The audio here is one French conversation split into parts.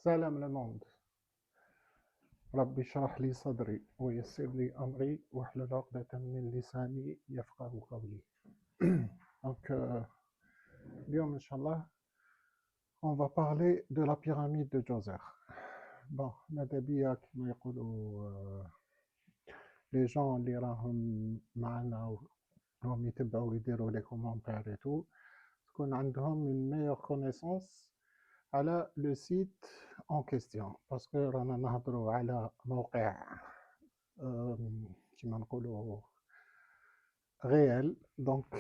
سلام le monde. ربي اشرح لي صدري ويسر لي أمري واحلل عقدة من لساني يفقه قولي. Donc, اليوم إن شاء الله on va parler de la pyramide de Djoser. Bon, ماذا بيا كما يقولوا les gens اللي راهم معنا وراهم يتبعوا ويديروا لي كومونتير et tout تكون عندهم une meilleure connaissance على لو سيت en question parce que رانا نهضروا على موقع كيما نقولوا réel, donc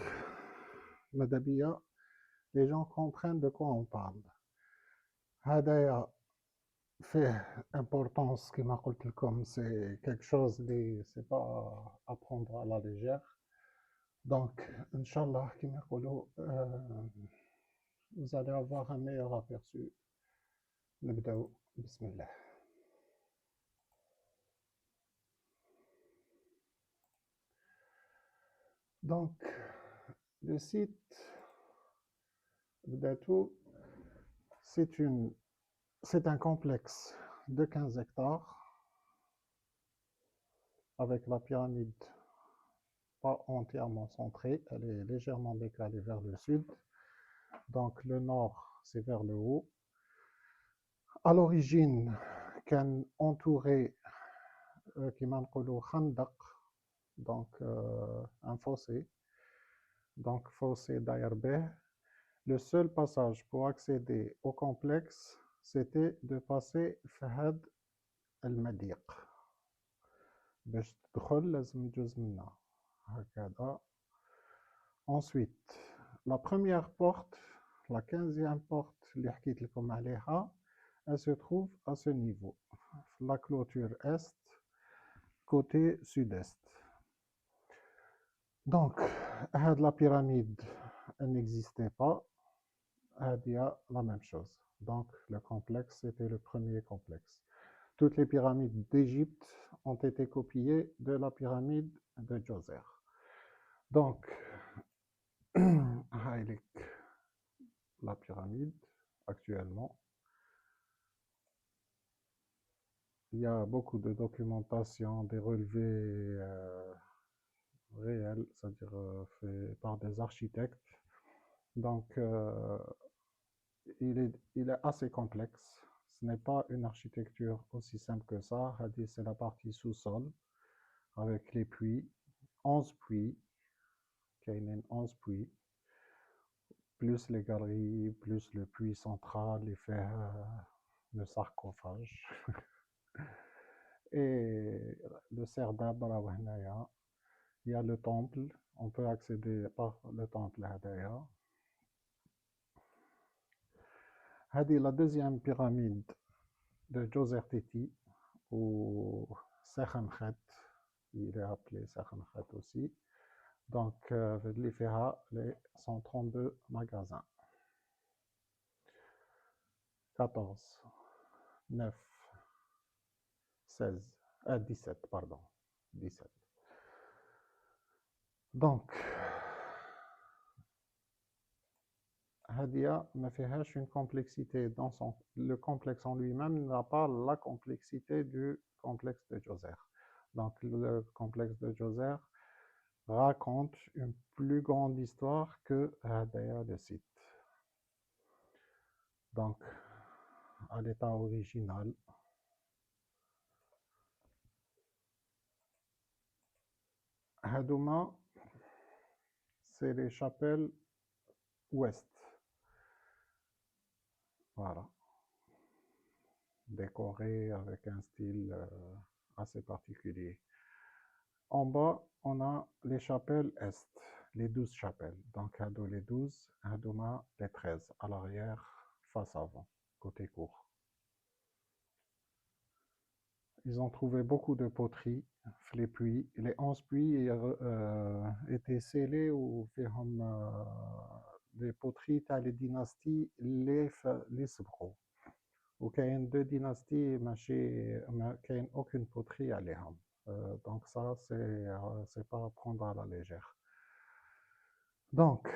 ماذا بيا les gens comprennent de quoi on parle. هذايا فيه importance كما قلت لكم, c'est quelque chose اللي c'est pas à prendre à la légère. Donc Inch'Allah كما يقولوا vous allez avoir un meilleur aperçu. نبداو بسم الله. Donc le site Bdatou, c'est un complexe de 15 hectares avec la pyramide pas entièrement centrée, elle est légèrement décalée vers le sud. Donc le nord, c'est vers le haut. À l'origine, كان entouré كما نقولوا خندق, donc un fossé. Donc fossé داير به. Le seul passage pour accéder au complexe, c'était de passer في هاد المضيق. باش تدخل لازم يجوز منا هكذا. Ensuite, la première porte, la 15e porte اللي حكيت لكم عليها, elle se trouve à ce niveau, la clôture est, côté sud-est. Donc, la pyramide, elle n'existait pas, il y a la même chose. Donc, le complexe, c'était le premier complexe. Toutes les pyramides d'Égypte ont été copiées de la pyramide de Djoser. Donc, la pyramide, actuellement, il y a beaucoup de documentation, des relevés réels, c'est-à-dire faits par des architectes. Donc, il est assez complexe. Ce n'est pas une architecture aussi simple que ça. C'est la partie sous-sol avec les puits, 11 puits, 11 puits, plus les galeries, plus le puits central et faire le sarcophage. Et le serdab, il y a le temple, on peut accéder par le temple هذايا. هذه la deuxième pyramide de Djoser Teti, ou Sekhenkhet, il est appelé Sekhenkhet aussi. Donc اللي فيها les 132 magasins. 14, 9, 16, 17, pardon, 17. Donc, Hadia ne fait une complexité dans le complexe en lui-même n'a pas la complexité du complexe de Djoser. Donc, le complexe de Djoser raconte une plus grande histoire que Hadia le site. Donc, à l'état original, Hadouma, c'est les chapelles ouest. Voilà. Décorées avec un style assez particulier. En bas, on a les chapelles est, les 12 chapelles. Donc, Hado les 12, Hadouma les 13, à l'arrière, face avant, côté court. Ils ont trouvé beaucoup de poteries, les puits. Les 11 puits étaient scellés ou des poteries dans les dynasties les Sebro. Ou qu'il y a deux dynasties, qu'il n'y a aucune poterie à l'Eham. Donc ça, c'est pas à prendre à la légère. Donc,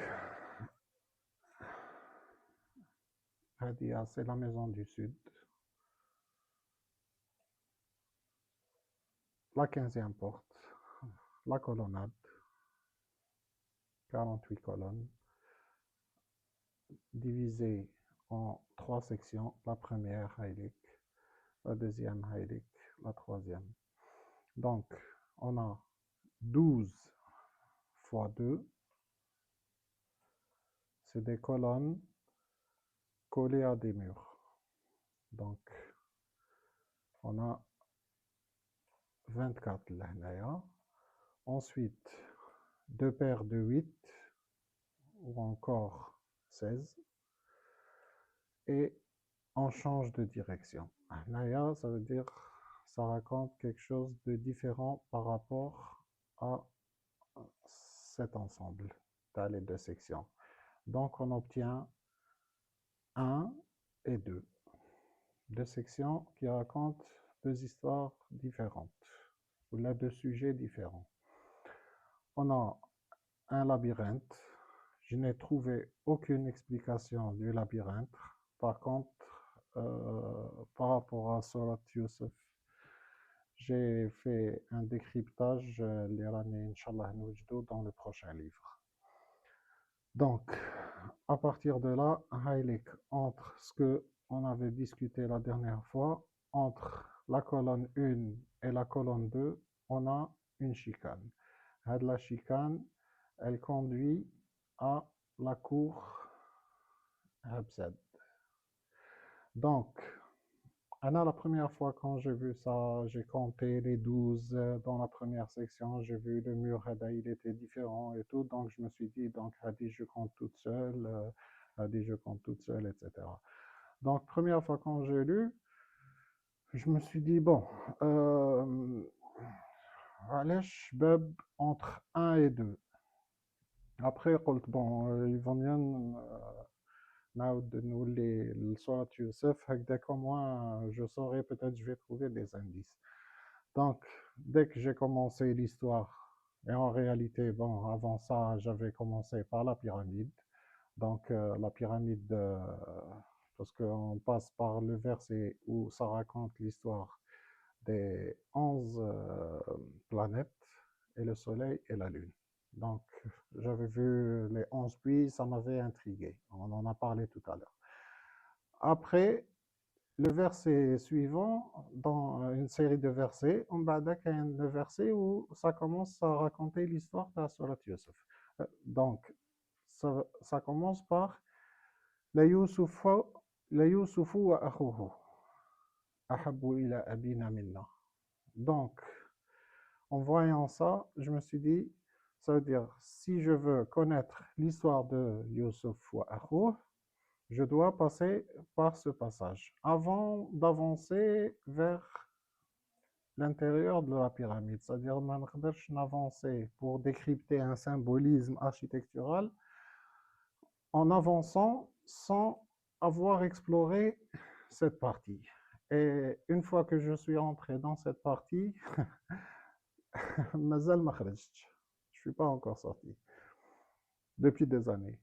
Hadia, c'est la maison du sud. la 15e porte, la colonnade, 48 colonnes, divisées en 3 sections, la première Heilig, la deuxième Heilig, la troisième. Donc, on a 12 fois 2, c'est des colonnes collées à des murs. Donc, on a 24 là. Ensuite, 2 paires de 8, ou encore 16. Et on change de direction. Là, ça veut dire, ça raconte quelque chose de différent par rapport à cet ensemble, dans les deux sections. Donc, on obtient 1 et 2. Deux sections qui racontent deux histoires différentes, ou là deux sujets différents. On a un labyrinthe. Je n'ai trouvé aucune explication du labyrinthe. Par contre, par rapport à Surat Yusuf, j'ai fait un décryptage, l'Iranien, Inch'Allah, dans le prochain livre. Donc, à partir de là, Heilig, entre ce que on avait discuté la dernière fois, entre la colonne 1 et la colonne 2, on a une chicane. La chicane, elle conduit à la cour Habsad. Donc, la première fois quand j'ai vu ça, j'ai compté les 12 dans la première section, j'ai vu le mur, il était différent et tout, donc je me suis dit, donc Hadi, je compte toute seule, Hadi, je compte toute seule, etc. Donc, première fois quand j'ai lu, je me suis dit, bon, Alesh, Beb, entre 1 et 2. Après, bon, ils vont bien nous le Surat Youssef, dès qu'au moins je saurais, peut-être je vais trouver des indices. Donc, dès que j'ai commencé l'histoire, et en réalité, bon, avant ça, j'avais commencé par la pyramide. Donc, la pyramide, parce qu'on passe par le verset où ça raconte l'histoire des 11 planètes, et le Soleil et la Lune. Donc, j'avais vu les 11 puits, ça m'avait intrigué. On en a parlé tout à l'heure. Après, le verset suivant, dans une série de versets, on va dire qu'il y a un verset où ça commence à raconter l'histoire de la Surat Yusuf. Donc, ça commence par La Yusufu wa akhuhu ahabbu ila abina minna. Donc, en voyant ça, je me suis dit, ça veut dire, si je veux connaître l'histoire de Yusuf wa akhuhu, je dois passer par ce passage avant d'avancer vers l'intérieur de la pyramide. C'est-à-dire, on ne n'avancer pour décrypter un symbolisme architectural en avançant sans avoir exploré cette partie. Et une fois que je suis entré dans cette partie, mazal ma kharajt. Je suis pas encore sorti depuis des années.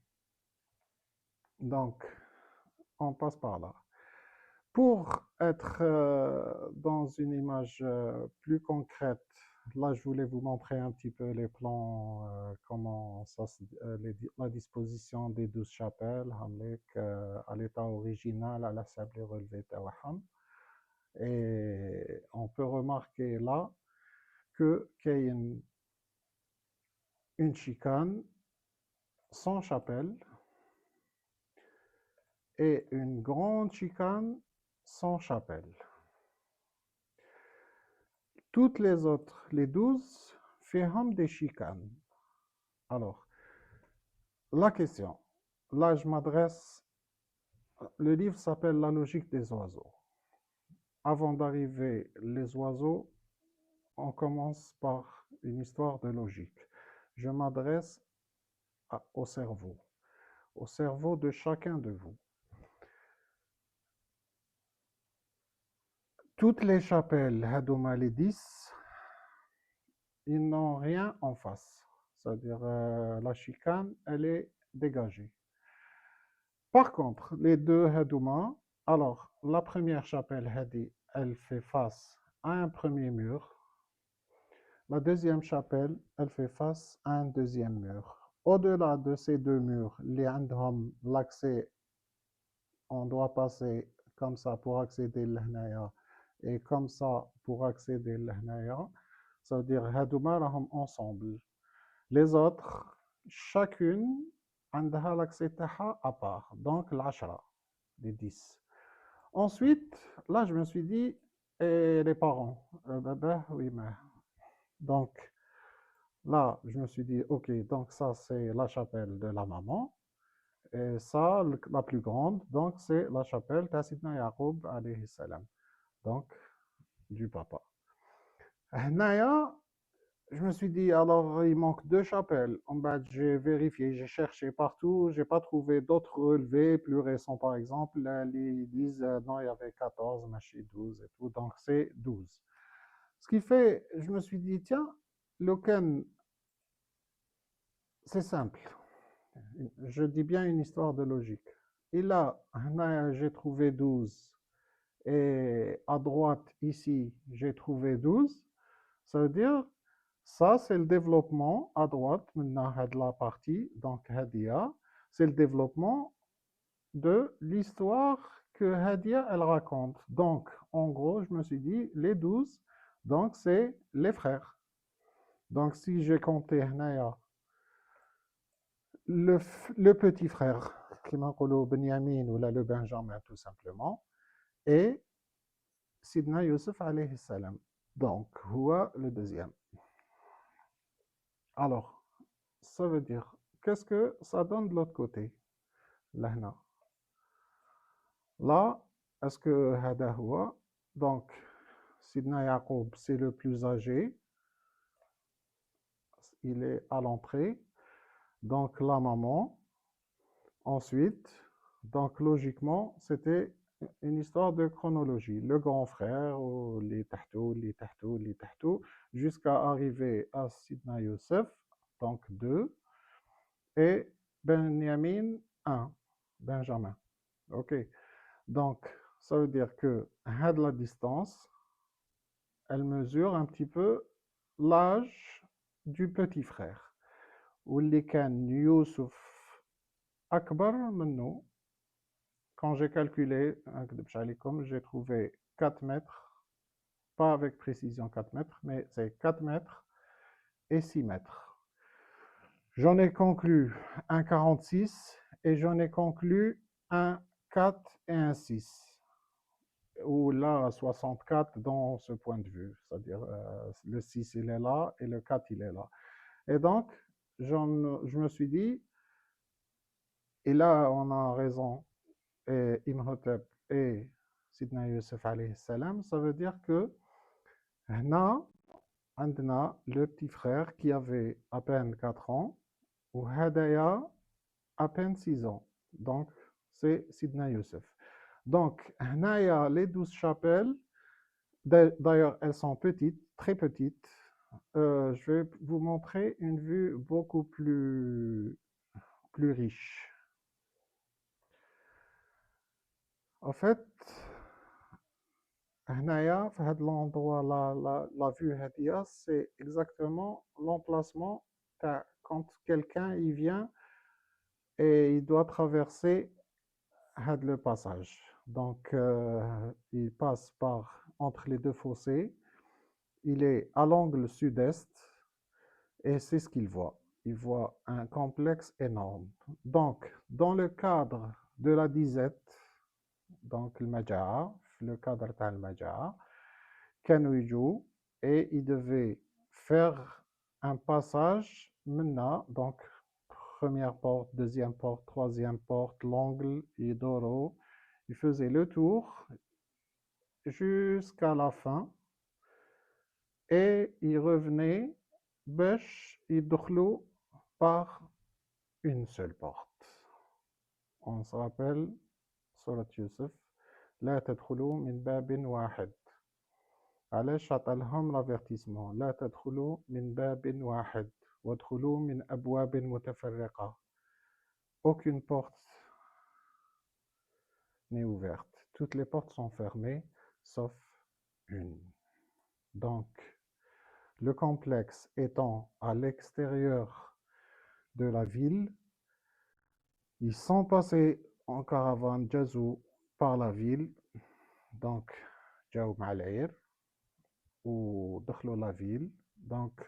Donc, on passe par là. Pour être dans une image plus concrète, là je voulais vous montrer un petit peu les plans, comment ça, la disposition des 12 chapelles, à l'état original, à la sable relevée Tawaham. Et on peut remarquer là qu'il y a une chicane sans chapelle et une grande chicane sans chapelle. Toutes les autres, les 12, font des chicanes. Alors, la question, là je m'adresse, le livre s'appelle La logique des oiseaux. Avant d'arriver les oiseaux, on commence par une histoire de logique. Je m'adresse au cerveau de chacun de vous. Toutes les chapelles, Hadouma les 10, ils n'ont rien en face. C'est-à-dire la chicane, elle est dégagée. Par contre, les deux Hadouma, alors la première chapelle Hadi, elle fait face à un premier mur. La deuxième chapelle, elle fait face à un deuxième mur. Au-delà de ces deux murs, l'accès, on doit passer comme ça pour accéder à l'hnaya et comme ça pour accéder à l'hnaya. Ça veut dire hadouma rahom ensemble. Les autres, chacune, عندها l'accès تاعها à part. Donc l'ashra, les 10. Ensuite, là, je me suis dit, et les parents, oui, mais. Donc, là, je me suis dit, ok, donc ça, c'est la chapelle de la maman. Et ça, la plus grande, donc c'est la chapelle Tassidna Yaqub alayhi salam. Donc, du papa. Naya, je me suis dit, alors il manque deux chapelles. En bas, j'ai vérifié, j'ai cherché partout, j'ai pas trouvé d'autres relevés plus récents, par exemple. Ils disent, non, il y avait 14, machin 12 et tout, donc c'est 12. Ce qui fait, je me suis dit, tiens, lequel, c'est simple. Je dis bien une histoire de logique. Et là, j'ai trouvé 12. Et à droite, ici, j'ai trouvé 12. Ça veut dire, ça, c'est le développement à droite, maintenant, la partie, donc Hadia, c'est le développement de l'histoire que Hadia, elle raconte. Donc, en gros, je me suis dit, les 12, donc c'est les frères. Donc, si j'ai compté Hanaya, le petit frère, qui m'appelle Benjamin ou là, le Benjamin tout simplement, et Sidna Youssef alayhi salam. Donc, Houa le deuxième. Alors, ça veut dire, qu'est-ce que ça donne de l'autre côté, l'hna? Là, est-ce que Hada Houa, donc, Sidna Yaqub, c'est le plus âgé, il est à l'entrée, donc la maman, ensuite, donc logiquement, c'était une histoire de chronologie. Le grand frère, ou les tahtou, les tahtou, les tahtou, jusqu'à arriver à Sidna Youssef, donc 2, et Benjamin 1, Benjamin. Ok. Donc, ça veut dire que la distance, elle mesure un petit peu l'âge du petit frère. Ou les can Youssouf Akbar منه. Quand j'ai calculé, j'ai trouvé 4 mètres, pas avec précision 4 mètres, mais c'est 4 mètres et 6 mètres. J'en ai conclu un 46 et j'en ai conclu un 4 et un 6. Ou là, 64 dans ce point de vue, c'est-à-dire le 6 il est là et le 4 il est là. Et donc, je me suis dit, et là on a raison, et Imhotep et Sidna Youssef alayhi salam, ça veut dire que هنا عندنا le petit frère qui avait à peine 4 ans, ou Hadaya à peine 6 ans. Donc, c'est Sidna Youssef. Donc, هنا il y a les 12 chapelles. D'ailleurs, elles sont petites, très petites. Je vais vous montrer une vue beaucoup plus riche. En fait, هنايا في هذا l'endroit la vue هادية, c'est exactement l'emplacement quand quelqu'un il vient et il doit traverser le passage. Donc, il passe entre les deux fossés. Il est à l'angle sud-est et c'est ce qu'il voit. Il voit un complexe énorme. Donc, dans le cadre de la disette, donc le cadre de Majaa, Kanouijou, et il devait faire un passage maintenant, donc première porte, deuxième porte, troisième porte, l'angle, Idoro. Il faisait le tour jusqu'à la fin et il revenait, Besh, Idokhlou, par une seule porte. On se rappelle, Surat Yusuf, لا تدخلوا من باب واحد. علاش عطالهم l'avertissement لا تدخلوا من باب واحد وادخلوا من أبواب متفرقة. Aucune porte n'est ouverte. Toutes les portes sont fermées, sauf une. Donc, Le complexe étant à l'extérieur de la ville, ils sont passés en caravane jazou par la ville, donc جاو مع العير ودخلوا لا فيل. دونك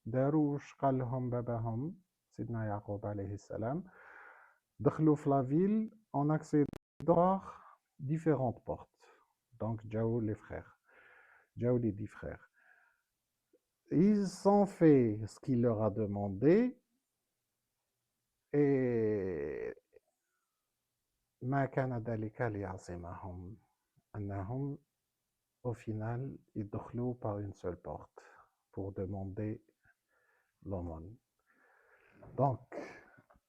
داروا واش قال لهم باباهم سيدنا يعقوب عليه السلام، دخلوا في لا فيل en accédant par différentes portes. Donc جاو les frères, جاو les 10 frères. Ils ont fait ce qu'il leur a demandé et ما كان ذلك ليعصمهم أنهم au final يدخلوا par une seule porte pour demander l'aumône. Donc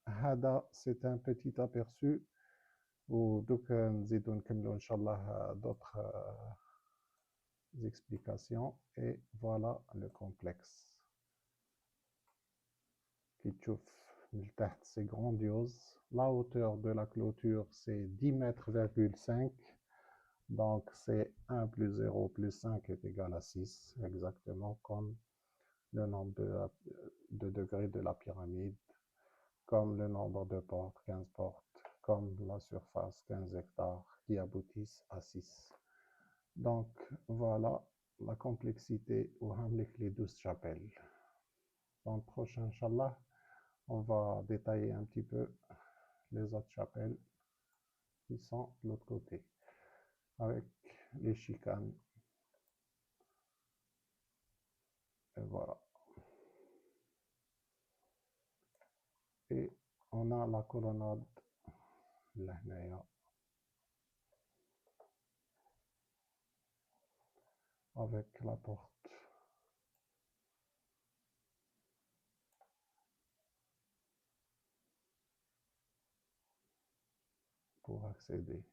هذا c'est un petit aperçu ودوك نزيدو نكملو إن شاء الله d'autres explications. Et voilà le complexe. Qui تشوف من تحت c'est grandiose. La hauteur de la clôture c'est 10 mètres, 5. Donc c'est 1 plus 0 plus 5 est égal à 6, exactement comme le nombre de degrés de la pyramide, comme le nombre de portes, 15 portes, comme la surface, 15 hectares, qui aboutissent à 6. Donc voilà la complexité ou les 12 chapelles. Dans le prochain, Inch'Allah, on va détailler un petit peu les autres chapelles qui sont de l'autre côté, avec les chicanes. Et voilà. Et on a la colonnade l'hnaïa avec la porte. Pour accéder.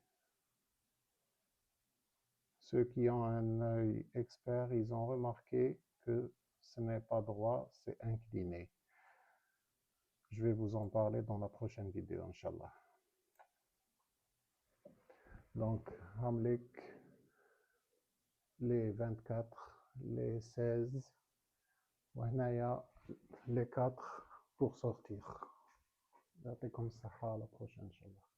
Ceux qui ont un œil expert, ils ont remarqué que ce n'est pas droit, c'est incliné. Je vais vous en parler dans la prochaine vidéo, Inch'Allah. Donc, Hamlik, les 24, les 16, Wahnaya, les 4 pour sortir. C'est comme ça à la prochaine, Inch'Allah.